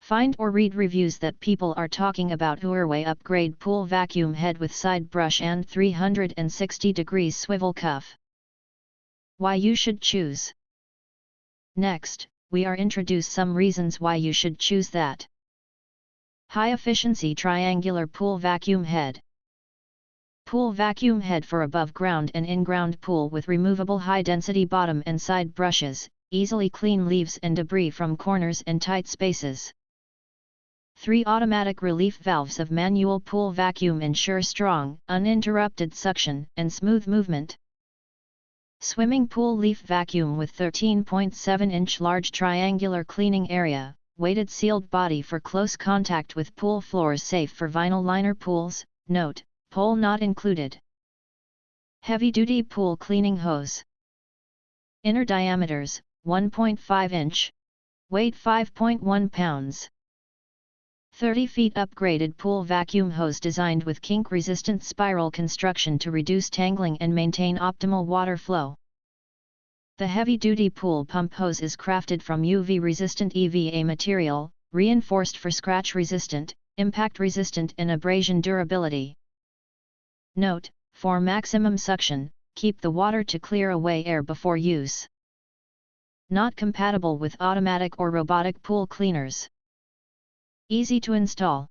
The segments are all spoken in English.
Find or read reviews that people are talking about UIRWAY upgrade pool vacuum head with side brush and 360 degrees swivel cuff. Why you should choose. Next, we are introduce some reasons why you should choose that. High efficiency triangular pool vacuum head. Pool vacuum head for above ground and in-ground pool with removable high-density bottom and side brushes, easily clean leaves and debris from corners and tight spaces. 3 automatic relief valves of manual pool vacuum ensure strong, uninterrupted suction and smooth movement. Swimming pool leaf vacuum with 13.7-inch large triangular cleaning area, weighted sealed body for close contact with pool floors, safe for vinyl liner pools, note, pole not included. Heavy-duty pool cleaning hose. Inner diameters, 1.5 inch. Weight 5.1 pounds. 30 feet upgraded pool vacuum hose designed with kink-resistant spiral construction to reduce tangling and maintain optimal water flow. The heavy-duty pool pump hose is crafted from UV-resistant EVA material, reinforced for scratch-resistant, impact-resistant and abrasion durability. Note, for maximum suction, keep the water to clear away air before use. Not compatible with automatic or robotic pool cleaners. Easy to install.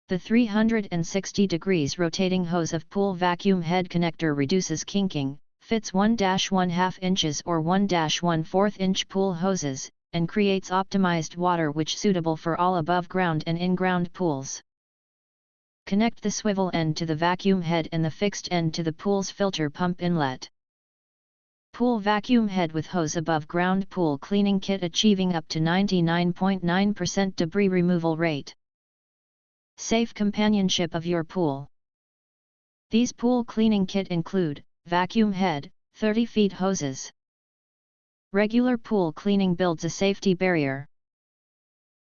The 360 degrees rotating hose of pool vacuum head connector reduces kinking, fits 1-1/2 inches or 1-1/4 inch pool hoses, and creates optimized water which suitable for all above ground and in-ground pools. Connect the swivel end to the vacuum head and the fixed end to the pool's filter pump inlet. Pool vacuum head with hose above ground pool cleaning kit achieving up to 99.9% debris removal rate. Safe companionship of your pool. These pool cleaning kit include vacuum head, 30 feet hoses. Regular pool cleaning builds a safety barrier.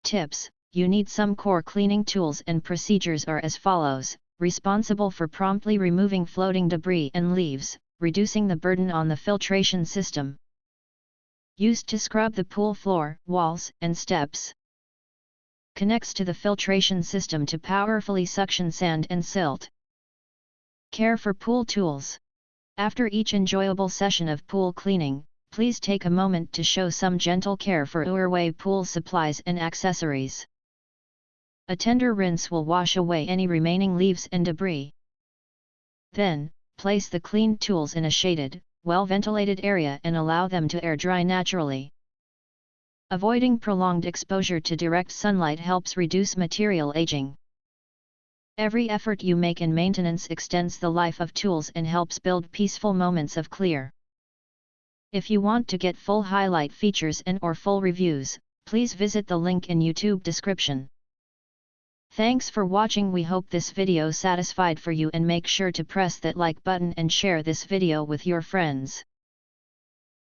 Tips: you need some core cleaning tools and procedures are as follows: responsible for promptly removing floating debris and leaves, reducing the burden on the filtration system. Used to scrub the pool floor, walls, and steps. Connects to the filtration system to powerfully suction sand and silt. Care for pool tools. After each enjoyable session of pool cleaning, please take a moment to show some gentle care for UIRWAY pool supplies and accessories. A tender rinse will wash away any remaining leaves and debris. Then, place the cleaned tools in a shaded, well-ventilated area and allow them to air dry naturally. Avoiding prolonged exposure to direct sunlight helps reduce material aging. Every effort you make in maintenance extends the life of tools and helps build peaceful moments of clear. If you want to get full highlight features and/or full reviews, please visit the link in YouTube description. Thanks for watching. We hope this video satisfied for you and make sure to press that like button and share this video with your friends.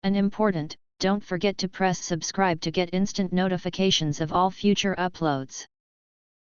And important, don't forget to press subscribe to get instant notifications of all future uploads.